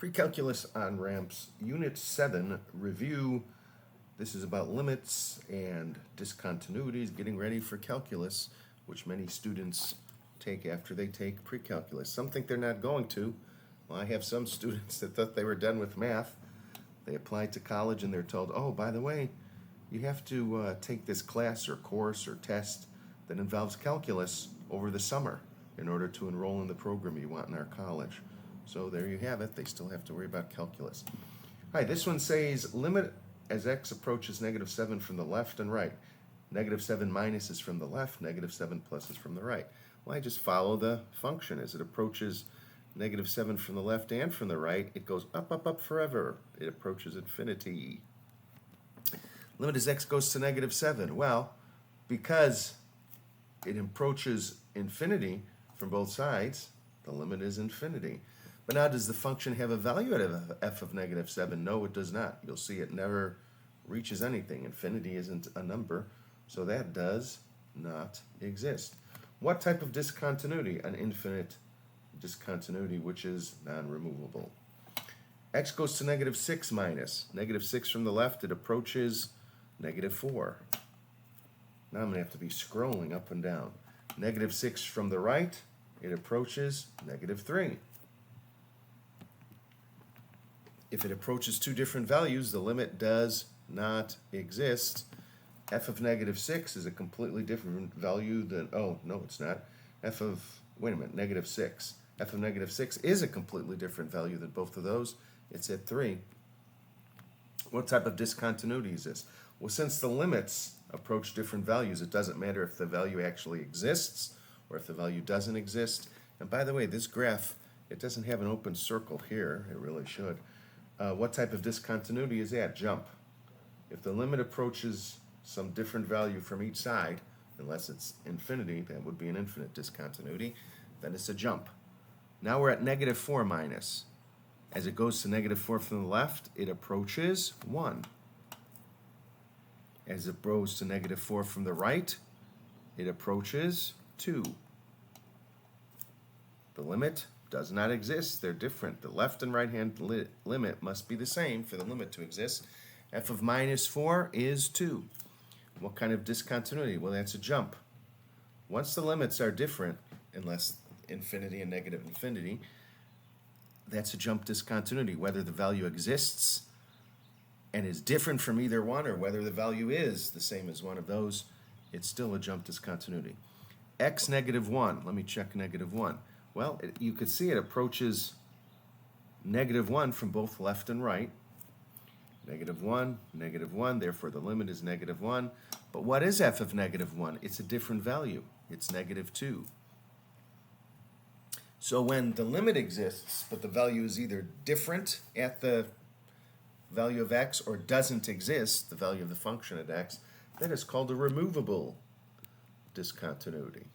Precalculus Onramps, Unit 7, review. This is about limits and discontinuities, getting ready for calculus, which many students take after they take precalculus. Some think they're not going to. Well, I have some students that thought they were done with math. They applied to college and they're told, oh, by the way, you have to take this class or course or test that involves calculus over the summer in order to enroll in the program you want in our college. So there you have it. They still have to worry about calculus. All right, this one says limit as x approaches -7 from the left and right. -7 minus is from the left, -7 plus is from the right. Well, I just follow the function. As it approaches -7 from the left and from the right, it goes up, up, up forever. It approaches infinity. Limit as x goes to -7. Well, because it approaches infinity from both sides, the limit is infinity. But now, does the function have a value at f of -7? No, it does not. You'll see it never reaches anything. Infinity isn't a number, so that does not exist. What type of discontinuity? An infinite discontinuity, which is non-removable. X goes to -6 minus. -6 from the left, it approaches -4. Now I'm going to have to be scrolling up and down. -6 from the right, it approaches -3. If it approaches two different values, the limit does not exist. F of -6 is a completely different value than, oh, no, it's not. Wait a minute, -6. F of -6 is a completely different value than both of those. It's at 3. What type of discontinuity is this? Well, since the limits approach different values, it doesn't matter if the value actually exists or if the value doesn't exist. And by the way, this graph, it doesn't have an open circle here. It really should. What type of discontinuity is that? Jump. If the limit approaches some different value from each side, unless it's infinity, that would be an infinite discontinuity, then it's a jump. Now we're at -4 minus. As it goes to -4 from the left, it approaches 1. As it goes to -4 from the right, it approaches 2. The limit does not exist. They're different. The left and right hand limit must be the same for the limit to exist. F of -4 is 2. What kind of discontinuity? Well, that's a jump. Once the limits are different, unless infinity and negative infinity, that's a jump discontinuity. Whether the value exists and is different from either one, or whether the value is the same as one of those, it's still a jump discontinuity. X -1. Let me check -1. Well, you could see it approaches -1 from both left and right. -1, -1, therefore the limit is -1. But what is f of -1? It's a different value. It's -2. So when the limit exists, but the value is either different at the value of x or doesn't exist, the value of the function at x, that is called a removable discontinuity.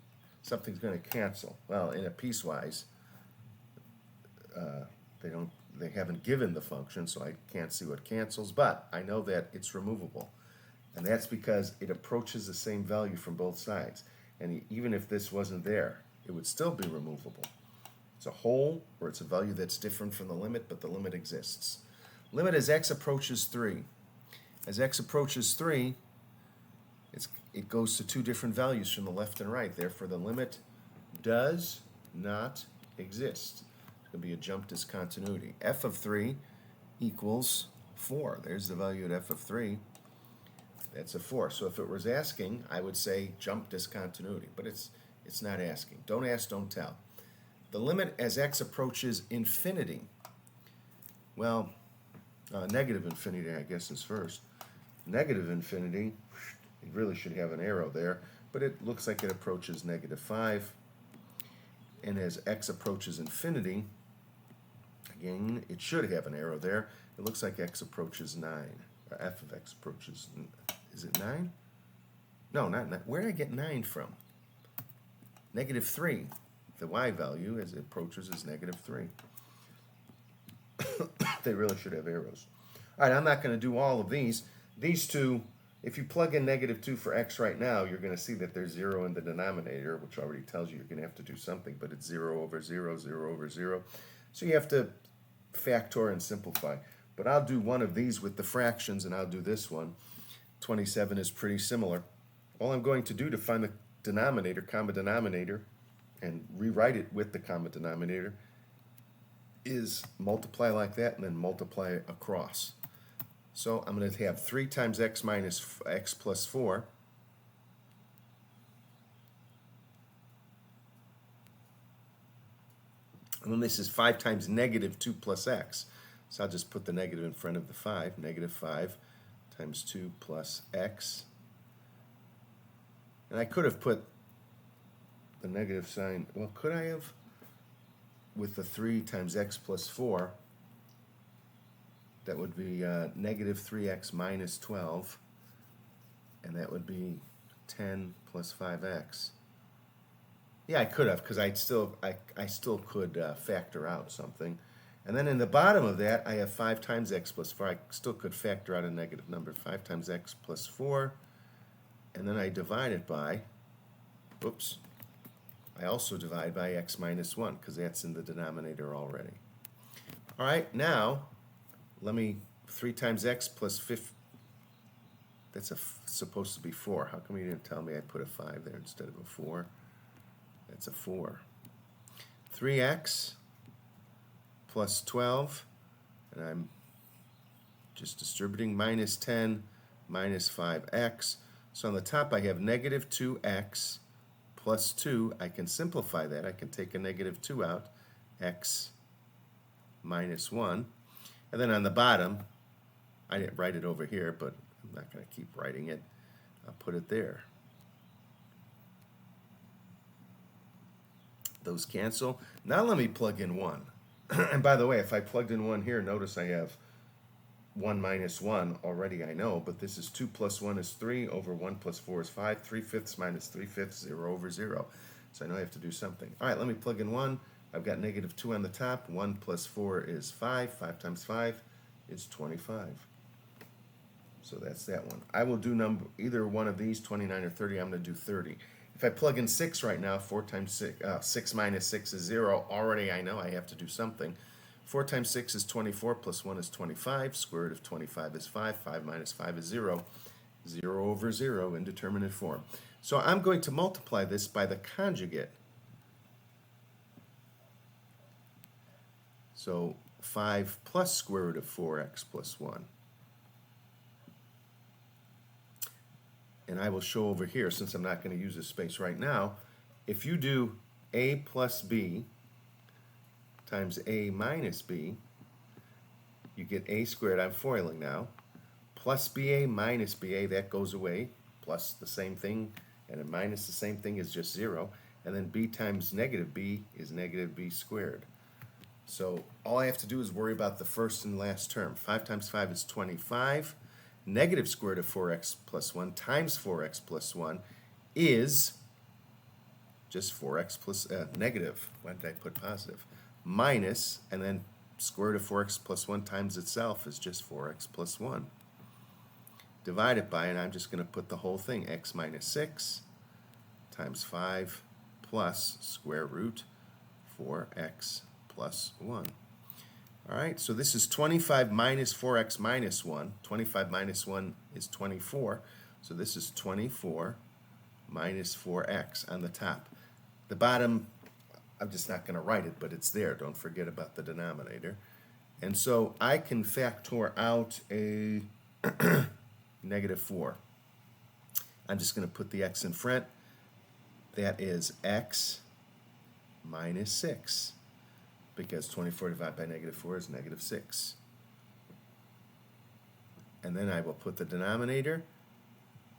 Something's going to cancel. Well, in a piecewise, they haven't given the function, so I can't see what cancels, but I know that it's removable. And that's because it approaches the same value from both sides. And even if this wasn't there, it would still be removable. It's a whole, or it's a value that's different from the limit, but the limit exists. Limit as x approaches 3. As x approaches 3, it goes to two different values from the left and right. Therefore, the limit does not exist. It's going to be a jump discontinuity. F of 3 equals 4. There's the value at f of 3. That's a 4. So if it was asking, I would say jump discontinuity. But it's not asking. Don't ask, don't tell. The limit as x approaches infinity. Well, negative infinity, I guess, is first. Negative infinity, it really should have an arrow there, but it looks like it approaches -5. And as x approaches infinity, again, it should have an arrow there. It looks like x approaches 9. Or f of x approaches, is it 9? No, not 9. Where did I get 9 from? -3. The y value as it approaches is -3. They really should have arrows. All right, I'm not going to do all of these. These two, if you plug in -2 for x right now, you're going to see that there's 0 in the denominator, which already tells you you're going to have to do something, but it's 0 over 0, 0 over 0. So you have to factor and simplify. But I'll do one of these with the fractions, and I'll do this one. 27 is pretty similar. All I'm going to do to find the denominator, common denominator, and rewrite it with the common denominator is multiply like that and then multiply across. So I'm going to have 3 times x minus x plus 4. And then this is 5 times negative 2 plus x. So I'll just put the negative in front of the 5. Negative 5 times 2 plus x. And I could have put the negative sign, well, could I have? With the 3 times x plus 4, that would be negative 3x minus 12, and that would be 10 plus 5x. Yeah, I could have, because I still could factor out something. And then in the bottom of that, I have 5 times x plus 4. I still could factor out a negative number. 5 times x plus 4, and then I divide it by, oops, I also divide by x minus 1, because that's in the denominator already. All right, now, let me, 3 times x plus 5, that's supposed to be 4. How come you didn't tell me I put a 5 there instead of a 4? That's a 4. 3x plus 12, and I'm just distributing minus 10 minus 5x. So on the top I have negative 2x plus 2. I can simplify that. I can take a negative 2 out, x minus 1. And then on the bottom, I didn't write it over here, but I'm not going to keep writing it. I'll put it there. Those cancel. Now let me plug in 1. And by the way, if I plugged in 1 here, notice I have 1 minus 1 already, I know, but this is 2 plus 1 is 3 over 1 plus 4 is 5. 3/5 minus 3/5, 0 over 0. So I know I have to do something. All right, let me plug in 1. I've got negative 2 on the top. 1 plus 4 is 5. 5 times 5 is 25. So that's that one. I will do either one of these, 29 or 30. I'm going to do 30. If I plug in 6 right now, 4 times 6, 6 minus 6 is 0. Already I know I have to do something. 4 times 6 is 24, plus 1 is 25. Square root of 25 is 5. 5 minus 5 is 0. 0 over 0, indeterminate form. So I'm going to multiply this by the conjugate. So 5 plus square root of 4x plus 1. And I will show over here, since I'm not going to use this space right now, if you do a plus b times a minus b, you get a squared, I'm foiling now, plus ba minus ba, that goes away, plus the same thing, and a minus the same thing is just 0, and then b times negative b is negative b squared. So all I have to do is worry about the first and last term. 5 times 5 is 25. Negative square root of 4x plus 1 times 4x plus 1 is just 4x plus negative. Why did I put positive? Minus, and then square root of 4x plus 1 times itself is just 4x plus 1. Divide it by, and I'm just going to put the whole thing, x minus 6 times 5 plus square root 4x plus 1. All right, so this is 25 minus 4x minus 1. 25 minus 1 is 24. So this is 24 minus 4x on the top. The bottom, I'm just not going to write it, but it's there. Don't forget about the denominator. And so I can factor out a negative 4. I'm just going to put the x in front. That is x minus 6. Because 24 divided by negative 4 is negative 6. And then I will put the denominator,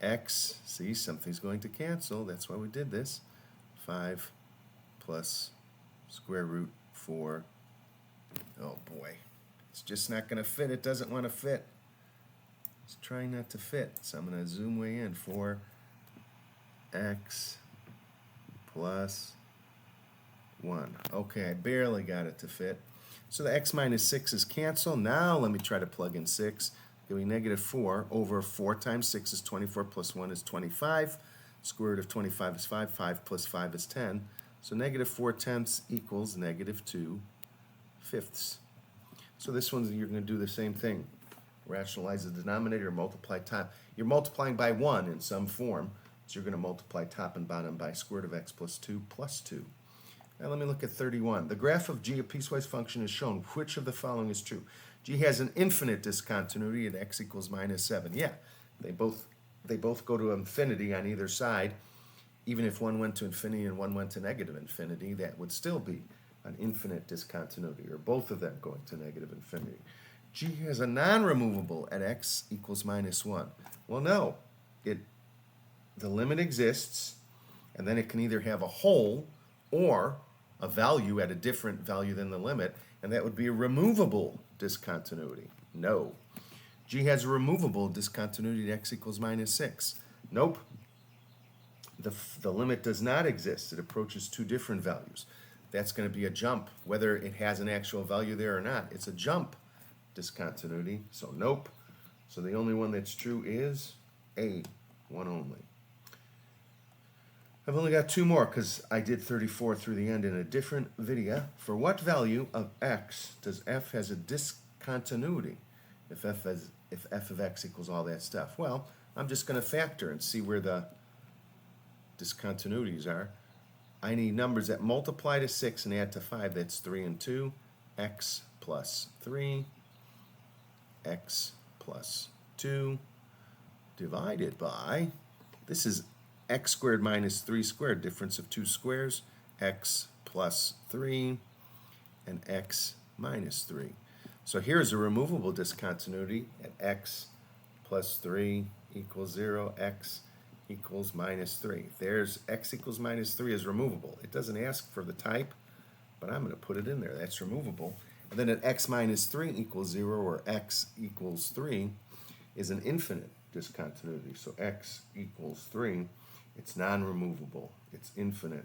x, see, something's going to cancel, that's why we did this, 5 plus square root 4, oh boy, it's just not going to fit, it doesn't want to fit. It's trying not to fit, so I'm going to zoom way in, 4x plus 1. Okay, I barely got it to fit. So the x minus 6 is canceled. Now let me try to plug in 6. Give me negative 4 over 4 times 6 is 24 plus 1 is 25. Square root of 25 is 5. 5 plus 5 is 10. So negative 4 tenths equals negative 2 fifths. So this one, you're going to do the same thing. Rationalize the denominator, multiply top. You're multiplying by 1 in some form, so you're going to multiply top and bottom by square root of x plus 2 plus 2. Now let me look at 31. The graph of g, a piecewise function, is shown. Which of the following is true? G has an infinite discontinuity at x equals minus 7. Yeah, they both go to infinity on either side. Even if one went to infinity and one went to negative infinity, that would still be an infinite discontinuity, or both of them going to negative infinity. G has a non-removable at x equals minus 1. Well, no. The limit exists, and then it can either have a whole or a value at a different value than the limit, and that would be a removable discontinuity. No. G has a removable discontinuity at x equals minus 6. Nope. The limit does not exist. It approaches two different values. That's going to be a jump. Whether it has an actual value there or not, it's a jump discontinuity, so nope. So the only one that's true is A, one only. I've only got two more because I did 34 through the end in a different video. For what value of x does f has a discontinuity if f of x equals all that stuff? Well, I'm just going to factor and see where the discontinuities are. I need numbers that multiply to 6 and add to 5. That's 3 and 2. X plus 3. X plus 2 divided by, this is x squared minus 3 squared, difference of two squares, x plus 3 and x minus 3. So here's a removable discontinuity at x plus 3 equals 0, x equals minus 3. There's x equals minus 3 is removable. It doesn't ask for the type, but I'm going to put it in there. That's removable. And then at x minus 3 equals 0, or x equals 3, is an infinite discontinuity. So x equals 3, it's non-removable. It's infinite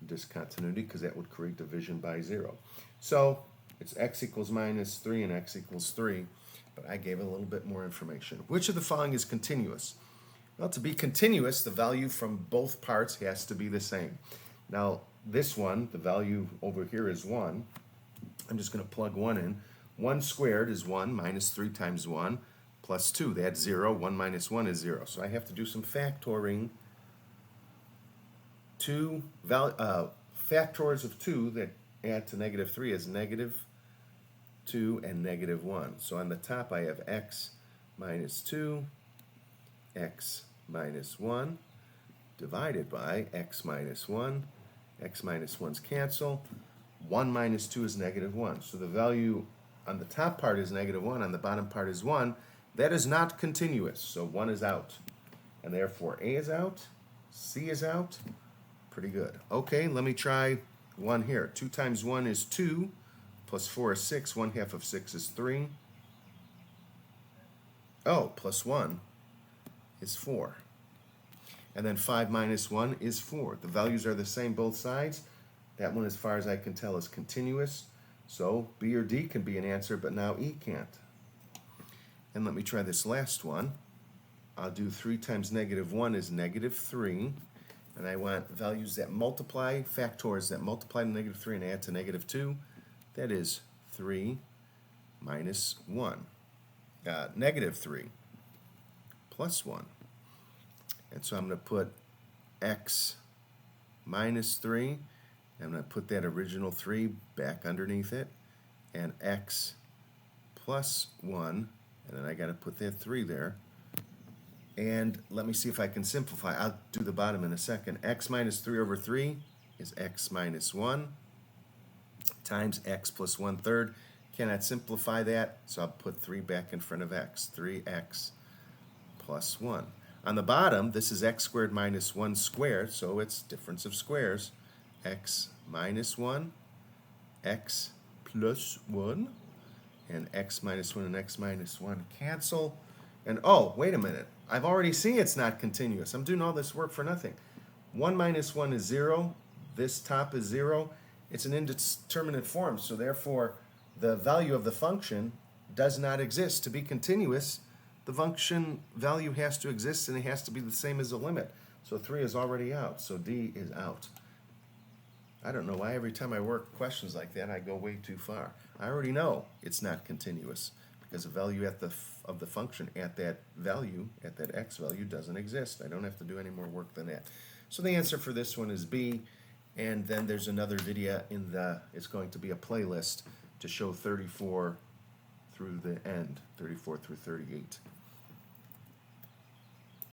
discontinuity because that would create division by 0. So it's x equals minus 3 and x equals 3, but I gave a little bit more information. Which of the following is continuous? Well, to be continuous, the value from both parts has to be the same. Now, this one, the value over here is 1. I'm just going to plug 1 in. 1 squared is 1 minus 3 times 1 plus 2. That's 0. 1 minus 1 is 0. So I have to do some factoring. Factors of 2 that add to negative 3 is negative 2 and negative 1. So on the top I have x minus 2, x minus 1, divided by x minus 1. X minus 1's cancel. 1 minus 2 is negative 1. So the value on the top part is negative 1, on the bottom part is 1. That is not continuous, so 1 is out. And therefore A is out, C is out. Pretty good. Okay, let me try 1 here. 2 times 1 is 2, plus 4 is 6. 1 half of 6 is 3. Oh, plus 1 is 4. And then 5 minus 1 is 4. The values are the same both sides. That one, as far as I can tell, is continuous. So B or D can be an answer, but now E can't. And let me try this last one. I'll do 3 times negative 1 is negative 3. And I want values that multiply, factors that multiply to negative 3 and add to negative 2. That is 3 minus 1. Negative 3 plus 1. And so I'm going to put x minus 3. I'm going to put that original 3 back underneath it. And x plus 1. And then I got to put that 3 there. And let me see if I can simplify. I'll do the bottom in a second. X minus 3 over 3 is x minus 1 times x plus 1/3. Cannot simplify that, so I'll put 3 back in front of x. 3x plus 1. On the bottom, this is x squared minus 1 squared, so it's difference of squares. X minus 1, x plus 1, and x minus 1 and x minus 1 cancel. And oh, wait a minute. I've already seen it's not continuous. I'm doing all this work for nothing. 1 minus 1 is 0. This top is 0. It's an indeterminate form, so therefore the value of the function does not exist. To be continuous, the function value has to exist and it has to be the same as the limit. So 3 is already out, so D is out. I don't know why every time I work questions like that I go way too far. I already know it's not continuous because the value of the function at that value, at that x value, doesn't exist. I don't have to do any more work than that. So the answer for this one is B. And then there's another video it's going to be a playlist to show 34 through the end, 34 through 38.